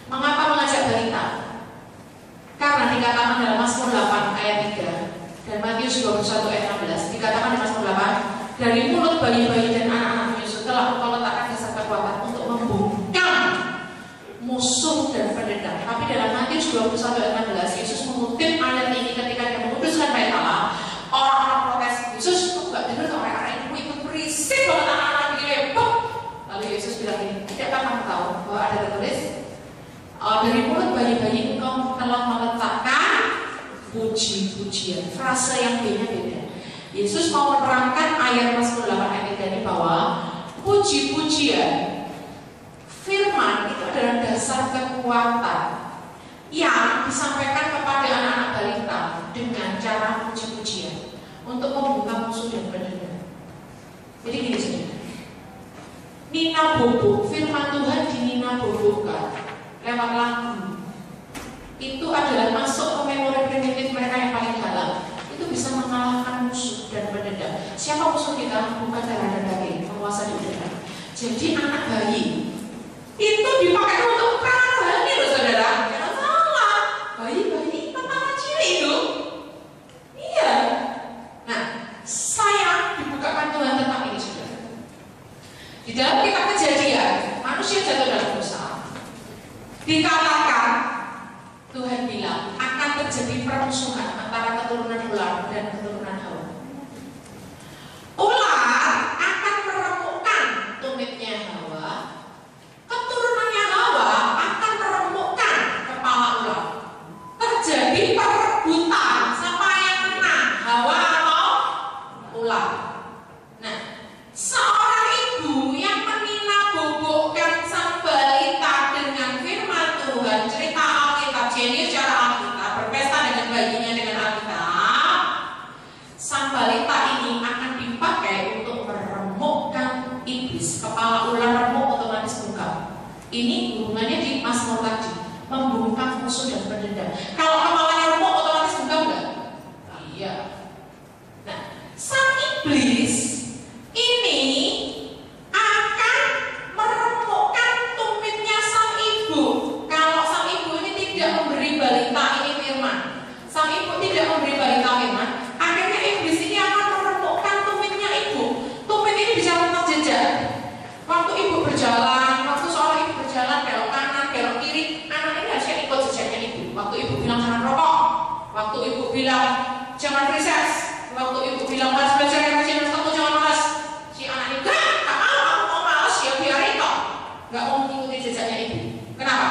Mengapa mengajak balita? Karena dikatakan dalam Mazmur 8 ayat 3 dan Matius 21 ayat 16, dikatakan dalam Mazmur 8, dari mulut bayi-bayi dan anak-anak menyusu telah Engkau letakkan dasar kekuatan untuk membungkam musuh dan pendendam. Tapi dalam Matius 21 ayat 16, Yesus mengutip ayat ini ketika dia menguduskan bait Allah. Orang-orang protes, Yesus itu gak dengar sama orang-orang ibu itu berisik banget anak-anak begini. Lalu Yesus bilang ini, tidakkah kamu tahu bahwa ada tertulis dari mulut bayi-bayi Engkau telah meletakkan puji-pujian. Frase yang beda-beda. Yesus mau menerangkan ayat Mazmur 8 ayat 3 ini bahwa puji-pujian firman itu adalah dasar kekuatan yang disampaikan kepada anak-anak balita dengan cara puji-pujian untuk membuka musuh dan pendendam. Jadi gini saudara, Nina Bobo, firman Tuhan di Nina Bobokan lewat lagu itu adalah masuk ke memori primitif mereka yang paling dalam. Itu bisa mengalahkan musuh dan pendendam. Siapa musuh kita? Bukan darah dan daging, penguasa di udara. Jadi anak bayi itu dipakai untuk perang loh saudara. Jangan salah, bayi-bayi pertama cilik itu. Iya. Nah, saya dibukakan Tuhan tentang ini saudara. Di dalam kitab Kejadian, manusia jatuh dalam dosa. Dikatakan Tuhan bilang akan terjadi permusuhan antara keturunan ular dan keturunan Hawa. Ular akan meremukkan tumitnya Hawa, keturunannya Hawa akan meremukkan kepala ular. Terjadi perebutan siapa yang menang, Hawa atau ular. Nah, seorang ibu yang menina-bobokkan sang balita dengan firman Tuhan, cerita Alkitab, jenius cara Alkitab, berpesta dengan bayinya dengan Alkitab, sang balita ini akan dipakai untuk meremukkan iblis. Kepala ular remuk otomatis bungkam. Ini hubungannya di Mazmur tadi, membungkam musuh dan pendendam. Kalau kepalanya remuk otomatis bungkam enggak? Iya. Nah, sang iblis ini akan meremukkan tumitnya sang ibu. Kalau sang ibu ini tidak memberi balita ini firman, sang ibu tidak memberi balita firman, akhirnya iblis ini akan meremukkan tumitnya ibu. Tumit ini bisa tentang jejak. Waktu ibu berjalan, waktu seorang ibu berjalan belok kanan, belok kiri, anak ini harusnya ikut jejaknya ibu. Waktu ibu bilang jangan rokok, waktu ibu bilang jangan recess, waktu ibu bilang harus belajar yang rajin, harus ketemu jangan malas, si anak ini gak mau, aku mau malas ya biarin toh, gak mau mengikuti jejaknya ibu. Kenapa?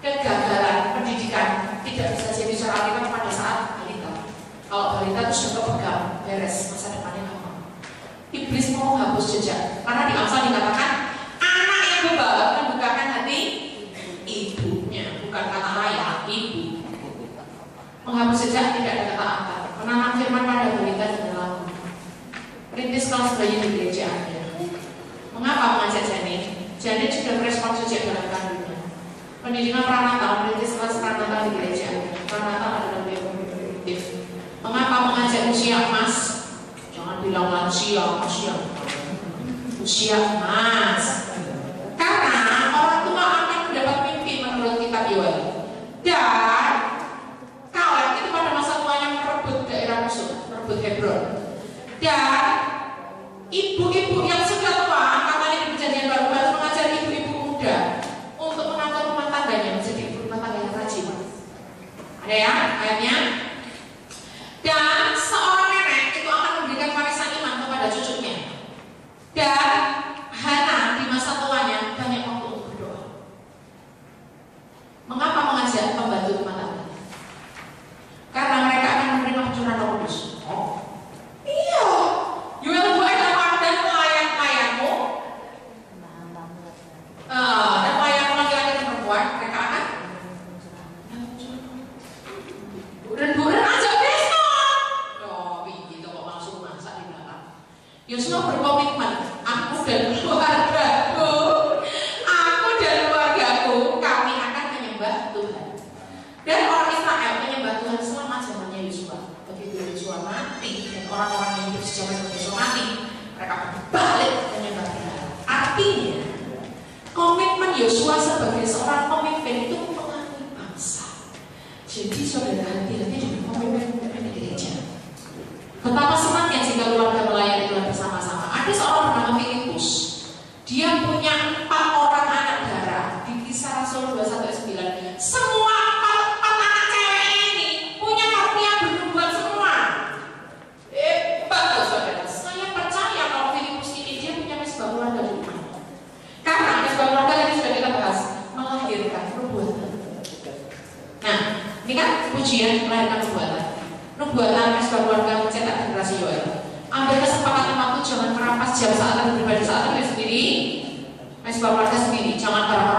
Kegagalan pendidikan tidak bisa jadi seorang anak pada saat balita. Kalau balita itu sudah pegang beres masa depannya lama. Iblis mau menghapus jejak karena di Amsal dikatakan anak yang bebal membukakan hati ibunya, bukan kata layak, ibu. Menghapus jejak tidak ada kata angkat. Menanam firman pada balita dengan lagu. Rintis kelas bayi di gereja Anda. Mengapa mengajak janin? Janin sudah merespon sejak dalam kandungan. Pendidikan pranata, merintis kelas pranata di gereja Anda. Pranata adalah primitif. Mengapa mengajak usia emas? Jangan bilang lansia, usia emas. Karena orang tua akan mendapat mimpi menurut kitab Yoel. Dan Kaleb itu pada masa tuanya merebut daerah musuh, merebut Hebron. Dan ibu-ibu yang sudah tua, katanya di Perjanjian Baru harus mengajar ibu-ibu muda untuk mengatur rumah tangganya menjadi ibu rumah tangga yang rajin. Ada ya ayatnya? Dan seorang nenek itu akan memberikan warisan iman kepada cucunya. Dan Hana di masa tuanya banyak waktu untuk berdoa. Mengapa mengajak pembantu rumah tangga? Karena mereka akan menerima pencurahan Roh Kudus. Oh, iya. Yoel 2 ayat 8 dan pelayan-pelayanmu dan pelayan laki-laki dan perempuan mereka akan buren-buren aja pesta. Oh, begitu kok langsung masak di belakang. Yosua berkomitmen, aku dan keluargaku, kami akan menyembah Tuhan. Dan orang Israel menyembah Tuhan selama zamannya Yosua. Begitu Yosua mati dan orang-orang yang hidup sejaman dengan Yosua mati, mereka balik menyembah Tuhan. Artinya, komitmen Yosua sebagai seorang pemimpin itu Jadi saudara hati-hati dengan komitmen di gereja. Betapa semangatnya jika keluarga melayani Tuhan bersama-sama. Ada seorang bernama Filipus. Dia punya 4 orang anak darah. Di Kisah Rasul 21:9. Semua 4 anak cewek ini punya karunia bernubuat semua. Bagus saudara. Saya percaya kalau Filipus ini dia punya mesbah keluarga di rumah. Karena mesbah keluarga tadi sudah kita bahas melahirkan nubuatan. Nah, ini kan pujian melahirkan nubuatan. Nubuatan mesbah keluarga mencetak generasi Yoel. Ambil kesempatan waktu, jangan merampas jam saat dan berbagi saat sendiri. Mesbah keluarga sendiri, jangan barang